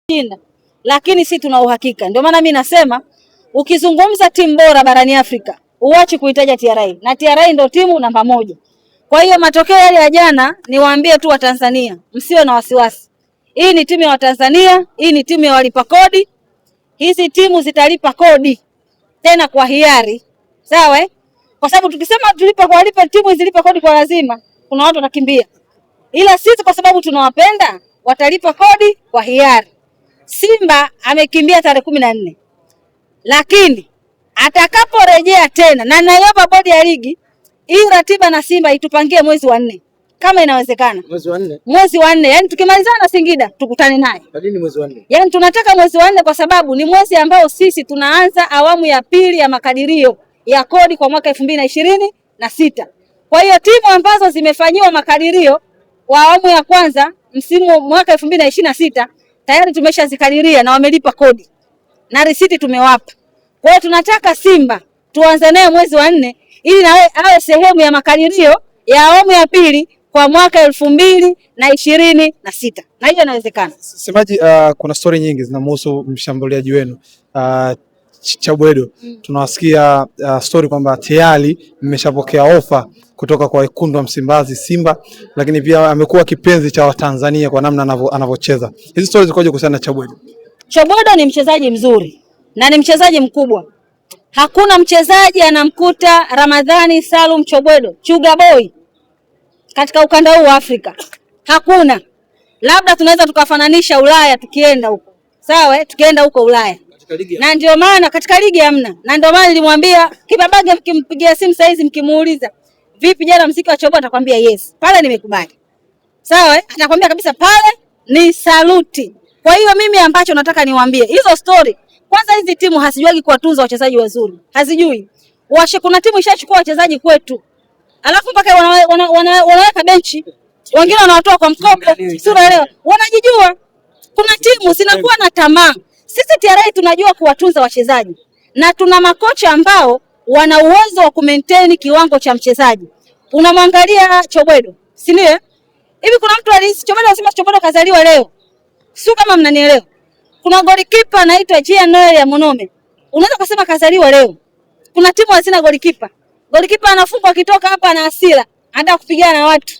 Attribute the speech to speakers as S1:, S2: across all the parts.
S1: kushinda, lakini si tuna uhakika. Ndio maana mimi nasema ukizungumza timu bora barani Afrika uache kuitaja TRA, na TRA ndio timu namba 1. Kwa hiyo matokeo yale ya jana, niwaambie tu wa Tanzania, msiwe na wasiwasi. Hii ni timu ya Watanzania, hii ni timu ya walipa kodi. Hizi timu zitalipa kodi tena kwa hiari. Sawa? Kwa sababu tukisema walipa timu zilipa kodi kwa lazima, kuna watu watakimbia. Ila sisi kwa sababu tunawapenda, watalipa kodi kwa hiari. Simba amekimbia tarehe 14. Lakini atakaporejea tena, na naomba bodi ya ligi hii ratiba na Simba itupangie mwezi wa 4 kama inawezekana.
S2: Mwezi wa 4.
S1: Mwezi wa 4, yani tukimalizana na Singida tukutane naye.
S2: Kwa nini mwezi wa 4?
S1: Yani tunataka mwezi wa 4 kwa sababu ni mwezi ambao sisi tunaanza awamu ya pili ya makadirio ya kodi kwa mwaka 2026. Kwa hiyo timu ambazo zimefanyiwa makadirio wa awamu ya kwanza msimu mwaka 2026 tayari tumeshazikadiria na wamelipa kodi. Na risiti tumewapa. Kwa hiyo tunataka Simba tuanze naye mwezi wa 4 ili nawe awe sehemu ya makadirio ya awamu ya pili kwa mwaka 2026. Na hiyo inawezekana.
S3: Semaji, kuna story nyingi zinamhusu mshambuliaji wenu Chobwedo. Tunawasikia story kwamba tayari mmeshapokea ofa kutoka kwa wekundu wa Msimbazi Simba, lakini pia amekuwa kipenzi cha Watanzania kwa namna anavyocheza. Hizi stories zikoje kuhusiana na Chobwedo?
S1: Chobwedo ni mchezaji mzuri na ni mchezaji mkubwa. Hakuna mchezaji anamkuta Ramadhani Salum Chobwedo Chuga Boy katika ukanda huu wa Afrika. Hakuna. Labda tunaweza tukafananisha Ulaya tukienda huko. Sawa, tukienda huko Ulaya. Na ndio maana katika ligi hamna. Na ndio maana nilimwambia Kibabage, mkimpigia simu saa hizi mkimuuliza vipi jana mziki wa Chobwedo, atakwambia yes. Pale nimekubali. Sawa, atakwambia kabisa pale ni saluti. Kwa hiyo mimi ambacho nataka niwaambie, hizo story, kwanza hizi timu hazijuagi kuwatunza wachezaji wazuri. Hazijui. Kuna timu ishachukua wachezaji kwetu. Alafu mpaka wanaweka benchi. Wengine wanawatoa kwa mkopo. Sura leo wanajijua. Kuna timu zinakuwa na tamaa. Sisi TRA tunajua kuwatunza wachezaji. Na tuna makocha ambao wana uwezo wa kumaintain kiwango cha mchezaji. Unamwangalia Chobwedo, si ndio? Hivi kuna mtu alisi Chobwedo anasema Chobwedo kazaliwa leo. Sio kama mnanielewa. Kuna goalkeeper anaitwa Jean Noel ya Monome. Unaweza kusema kazaliwa leo. Kuna timu hazina goalkeeper. Goalkeeper anafungwa akitoka hapa na hasira, anataka kupigana na watu.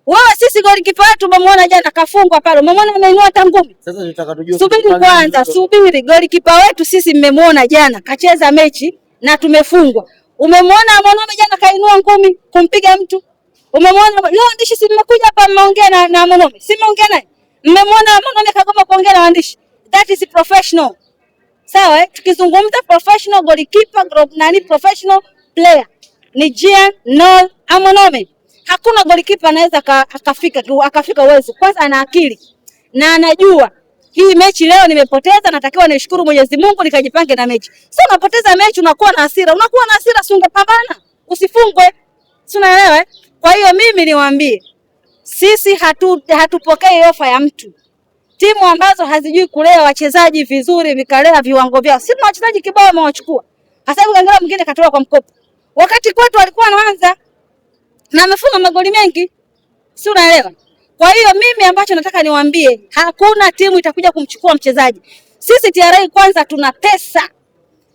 S1: Wewe sisi goalkeeper wetu umemwona jana kafungwa pale. Umemwona anainua ngumi.
S2: Sasa tunataka tujue.
S1: Subiri kwanza, subiri. Goalkeeper wetu sisi mmemwona jana kacheza mechi na tumefungwa. Umemwona Monome jana kainua ngumi kumpiga mtu? Umemwona leo waandishi si mmekuja hapa mmeongea na Monome. Si mmeongea naye? Mmemwona Monome kagoma kuongea na waandishi. That is professional. Sawa, tukizungumza professional goalkeeper, professional player ni Jean Noel Monome. Hakuna goalkeeper anaweza akafika uwezo. Kwanza ana akili na anajua hii mechi leo nimepoteza, natakiwa nishukuru Mwenyezi Mungu nikajipange na mechi. Sio unapoteza mechi unakuwa na hasira. Unakuwa na hasira, si ungepambana. Usifungwe. Si unaelewa? Kwa hiyo mimi niwaambie, sisi hatupokei ofa ya mtu. Timu ambazo hazijui kulea wachezaji vizuri vikalea viwango vyao. Sisi tuna wachezaji kibao wamewachukua. Hasa hivi angalau mwingine katoa kwa mkopo. Wakati kwetu alikuwa anaanza na amefunga magoli mengi. Si unaelewa? Kwa hiyo mimi ambacho nataka niwaambie, hakuna timu itakuja kumchukua mchezaji. Sisi TRA kwanza tuna pesa.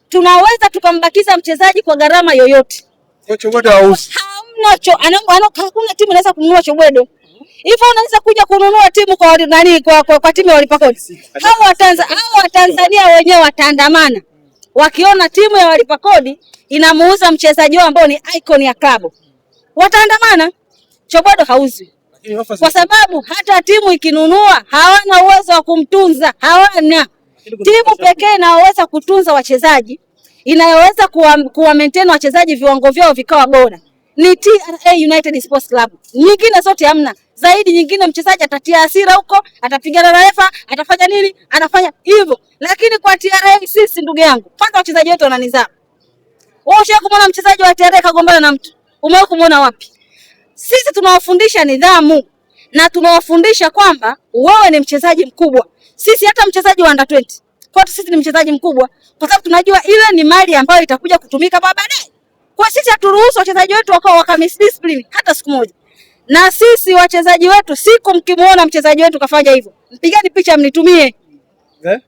S1: Tunaweza tukambakiza mchezaji kwa gharama yoyote.
S3: Chobwedo hausi.
S1: Hakuna timu inaweza kununua Chobwedo. Hivyo unaweza kuja kununua timu kwa nani kwa timu walipa kodi. Hao Watanzania wenyewe wataandamana. Wakiona timu ya walipa kodi inamuuza mchezaji wao ambao ni icon ya klabu. Wataandamana. Chobwedo hauzwi. Kwa sababu hata timu ikinunua hawana uwezo wa kumtunza, hawana. Timu pekee inayoweza kutunza wachezaji, inayoweza kuwa maintain wachezaji viwango vyao vikawa bora ni TRA United Sports Club. Nyingine zote hamna. Zaidi nyingine mchezaji atatia hasira huko, atapigana na refa, atafanya nini? Anafanya hivyo. Lakini kwa TRA sisi ndugu yangu, kwanza wachezaji wetu wana nidhamu. Wewe ushawahi kumwona mchezaji wa TRA kagombana na mtu? Umewahi kumuona wapi? Sisi tunawafundisha nidhamu na tunawafundisha kwamba wewe ni mchezaji mkubwa. Sisi hata mchezaji wa under 20. Kwa sisi ni mchezaji mkubwa kwa sababu tunajua ile ni mali ambayo itakuja kutumika baadaye. Kwa sisi haturuhusu wachezaji wetu waka misdiscipline hata siku moja. Na sisi wachezaji wetu siku mkimuona mchezaji wetu kafanya hivyo, mpigeni picha mnitumie.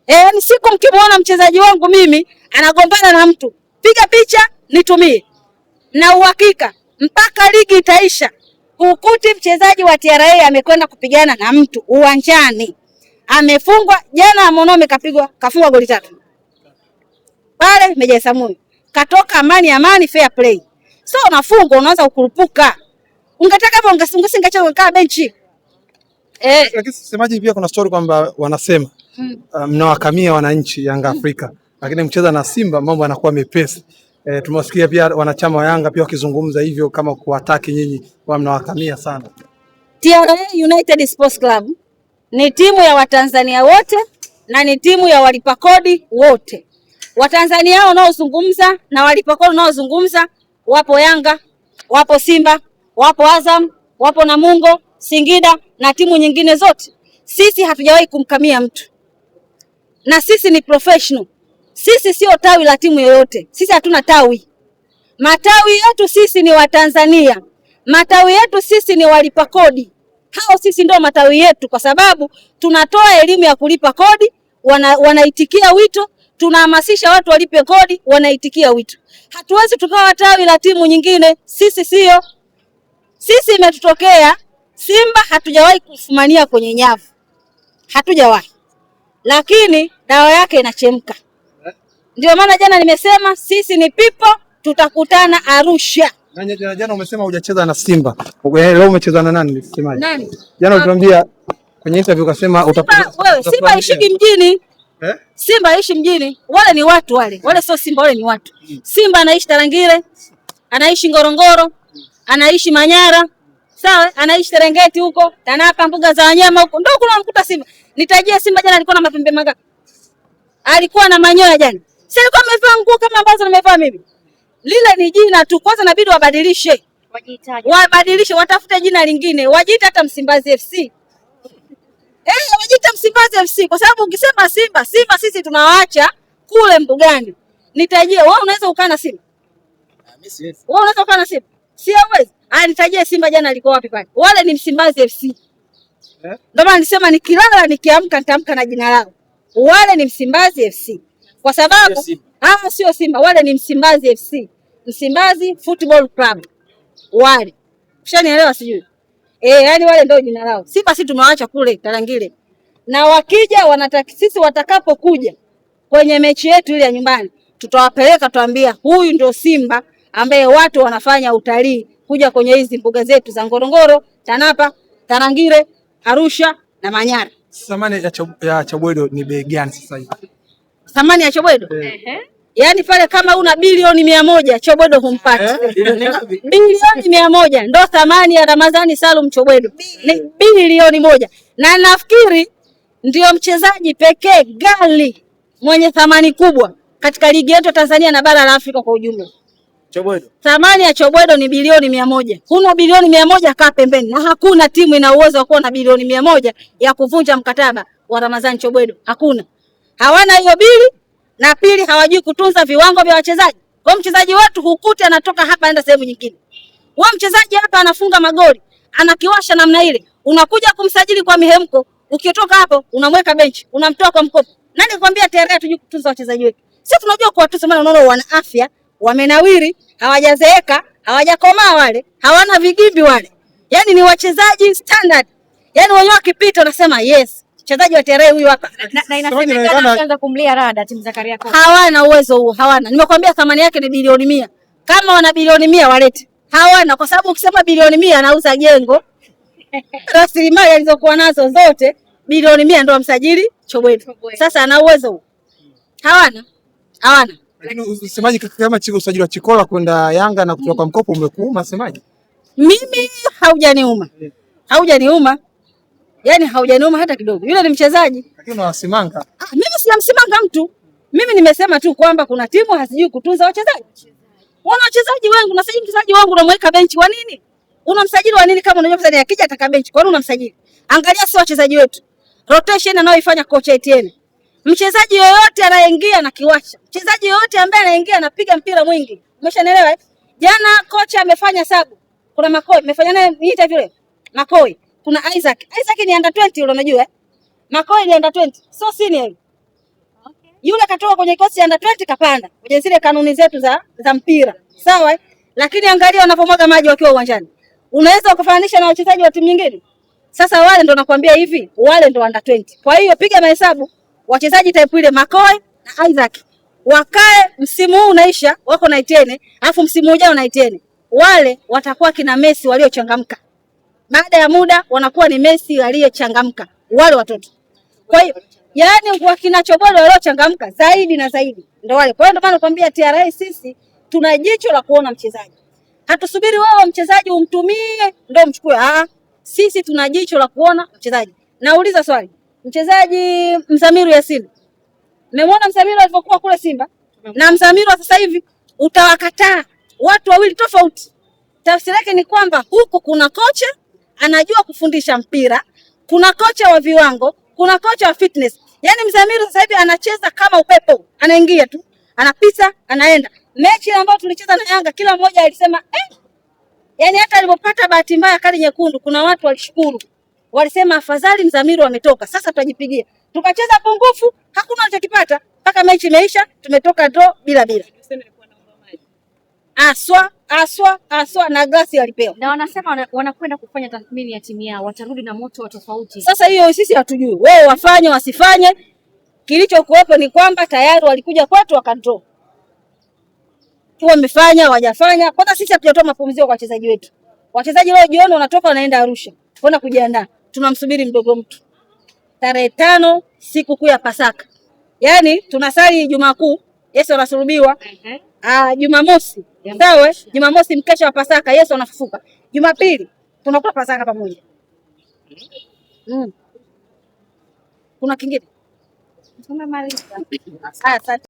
S1: Yaani siku mkimwona mchezaji wangu mimi anagombana na mtu, piga picha nitumie. Na uhakika mpaka ligi itaisha ukuti mchezaji wa TRA amekwenda kupigana na mtu uwanjani. Amefungwa jana, Monome kafungwa goli 3. Pale Meja Samuel katoka amani fair play. So unafungwa unaanza kukurupuka. Ungetaka hapo ungesingecheza kaa benchi.
S3: Lakini semaji pia kuna story kwamba wanasema mnawakamia wananchi Yanga Afrika, lakini mcheza na Simba mambo yanakuwa mepesi. Tumewasikia pia wanachama wa Yanga pia wakizungumza hivyo kama kuwataki nyinyi wa mnawakamia sana.
S1: TRA United Sports Club ni timu ya Watanzania wote na ni timu ya walipa kodi wote. Watanzania wanaozungumza na walipa kodi wanaozungumza wapo Yanga, wapo Simba, wapo Azam, wapo Namungo, Singida na timu nyingine zote. Sisi hatujawahi kumkamia mtu. Na sisi ni professional. Sisi sio tawi la timu yoyote. Sisi hatuna tawi. Matawi yetu sisi ni Watanzania. Matawi yetu sisi ni walipa kodi. Hao sisi ndio matawi yetu kwa sababu tunatoa elimu ya kulipa kodi, wanaitikia wito, tunahamasisha watu walipe kodi, wanaitikia wito. Hatuwezi tukawa tawi la timu nyingine, sisi sio. Sisi imetutokea Simba hatujawahi kufumania kwenye nyavu. Hatujawahi. Lakini dawa yake inachemka. Ndio maana jana nimesema sisi ni people, tutakutana Arusha.
S3: Jana umesema hujacheza na Simba. Leo umecheza na nani msemaji?
S1: Nani?
S3: Jana ulituambia kwenye interview ukasema
S1: wewe Simba haishiki mjini. Simba haishi mjini. Wale ni watu wale. Wale sio Simba, wale ni watu. Simba anaishi Tarangire, anaishi Ngorongoro, anaishi Manyara. Sawa, anaishi Serengeti huko, Tanapa, mbuga za wanyama huko. Ndio kuna mkuta Simba. Nitajia Simba jana alikuwa na mapembe mangapi? Alikuwa na manyoya jana. Si alikuwa amevaa nguo kama ambazo nimevaa mimi. Lile ni jina tu, kwanza inabidi wabadilishe. Wabadilishe, watafute jina lingine. Wajiita hata Msimbazi FC. Wajiita Msimbazi FC kwa sababu ukisema Simba sisi tunawaacha kule mbugani. Nitajia wewe unaweza ukaa na Simba? Mimi siwezi. Wewe unaweza ukaa na Simba? Si hawezi. Nitajie Simba jana alikuwa wapi pale? Wale ni Msimbazi FC. Ndio maana nisema nikilala nikiamka nitaamka na jina lao. Wale ni Msimbazi FC. Kwa sababu sio Simba, wale ni Msimbazi FC. Msimbazi Football Club. Wale. Ushanielewa sijui? Yaani wale ndio jina lao. Simba sisi tumewaacha kule Tarangire. Na wakija wanataka sisi watakapokuja kwenye mechi yetu ile ya nyumbani, tutawapeleka tuambia huyu ndio Simba ambaye watu wanafanya utalii kuja kwenye hizi mbuga zetu za Ngorongoro, Tanapa, Tarangire, Arusha na Manyara.
S3: Thamani ya Chobwedo ni bei gani sasa hivi?
S1: Thamani ya Chobwedo? Yaani pale kama una bilioni 100 Chobwedo humpati. Bilioni 100 ndo thamani ya Ramadhani Salum Chobwedo. Ni bilioni 1. Na nafikiri ndio mchezaji pekee gali mwenye thamani kubwa katika ligi yetu Tanzania na bara la Afrika kwa ujumla.
S3: Chobwedo.
S1: Thamani ya Chobwedo ni bilioni 100. Kuna bilioni 100 kaa pembeni na hakuna timu ina uwezo wa kuwa na bilioni 100 ya kuvunja mkataba wa Ramadhani Chobwedo. Hakuna. Hawana hiyo bili na pili hawajui kutunza viwango vya wachezaji. Kwa mchezaji wetu hukuti anatoka hapa aenda sehemu nyingine. Wewe mchezaji hapa anafunga magoli, anakiwasha namna ile. Unakuja kumsajili kwa mihemko, ukitoka hapo unamweka benchi, unamtoa kwa mkopo. Nani kwambia TRA tujui kutunza wachezaji wetu? Sisi tunajua kuwatunza, maana unaona wana afya, wamenawiri, hawajazeeka, hawajakomaa wale, hawana vigimbi wale. Yaani ni wachezaji standard. Yaani wenyewe wakipita unasema yes, mchezaji wa TRA huyu hapa.
S2: Na inasemekana anaanza kumlia rada timu za Kariakoo.
S1: Hawana uwezo huo, hawana. Nimekwambia thamani yake ni bilioni 100. Kama wana bilioni 100 walete. Hawana kwa sababu ukisema bilioni 100 anauza jengo. Rasilimali alizokuwa nazo zote bilioni 100 ndio msajili Chobwedo. Sasa ana uwezo huo. Hawana.
S3: Lakini usemaji kama usajili wa Chikola kwenda Yanga na kutoka mkopo umekuuma semaji?
S1: Mimi haujaniuma. Yaani haujaniuma hata kidogo. Yule ni mchezaji.
S3: Lakini unawasimanga.
S1: Mimi sijamsimanga mtu. Mimi nimesema tu kwamba kuna timu hazijui kutunza wachezaji. Wana wachezaji wengi, unasajili mchezaji wangu unamweka benchi kwa nini? Unamsajili wa nini kama unajua mchezaji akija ataka benchi? Kwa nini unamsajili? Angalia si wachezaji wetu. Rotation anayoifanya kocha Etienne. Mchezaji yoyote anayeingia na kiwasha. Mchezaji yoyote ambaye anaingia anapiga mpira mwingi. Umeshanielewa? Jana kocha amefanya sabu. Kuna Makoi, amefanya naye interview leo. Makoi. Kuna Isaac ni under 20 yule unajua Makoi ni under 20. So senior. Yule katoka kwenye kikosi under 20 kapanda kwenye zile kanuni zetu za mpira. Sawa? Lakini angalia wanapomwaga maji wakiwa uwanjani. Unaweza ukafananisha na wachezaji wa timu nyingine? Sasa wale ndo nakwambia hivi, wale ndo under 20. Kwa hiyo piga mahesabu wachezaji type ile Makoe na Isaac wakae, msimu huu unaisha wako na itene, alafu msimu ujao na itene. Wale watakuwa kina Messi waliochangamka. Baada ya muda wanakuwa ni Messi aliyechangamka wale watoto. Kwa hiyo yani wakinachobolo waliochangamka zaidi na zaidi ndio wale. Kwa hiyo ndio maana nakwambia TRA sisi tuna jicho la kuona mchezaji. Hatusubiri wewe mchezaji umtumie ndio mchukue. Sisi tuna jicho la kuona mchezaji. Nauliza swali. Mchezaji Mzamiru Yassin. Mmemwona Mzamiru alipokuwa kule Simba? Na Mzamiru sasa hivi utawakataa watu wawili tofauti. Tafsiri yake ni kwamba huku kuna kocha anajua kufundisha mpira, kuna kocha wa viwango, kuna kocha wa fitness. Yaani Mzamiru sasa hivi anacheza kama upepo, anaingia tu, anapita, anaenda. Mechi ambayo tulicheza na Yanga kila mmoja alisema yaani hata alipopata bahati mbaya kadi nyekundu kuna watu walishukuru. Walisema afadhali Mzamiru ametoka. Sasa tutajipigia. Tukacheza pungufu, hakuna alichokipata. Mpaka mechi imeisha, tumetoka draw bila. Aswa na glasi alipewa.
S2: Na wanasema wanakwenda kufanya tathmini ya timu yao, watarudi na moto tofauti.
S1: Sasa hiyo sisi hatujui. Wewe wafanye wasifanye. Kilichokuwepo ni kwamba tayari walikuja kwetu wakadraw. Wamefanya, hawajafanya. Kwanza sisi hatujatoa mapumziko kwa wachezaji wetu. Wachezaji leo jioni wanatoka wanaenda Arusha kwenda kujiandaa. Tunamsubiri mdogo mtu. Tarehe 5 siku kuu ya Pasaka. Yaani tunasali Ijumaa Kuu, Yesu anasulubiwa. Jumamosi. Sawa? Jumamosi mkesha wa Pasaka Yesu anafufuka. Jumapili tunakula Pasaka pamoja. Kuna kingine? Tumemaliza. Asante.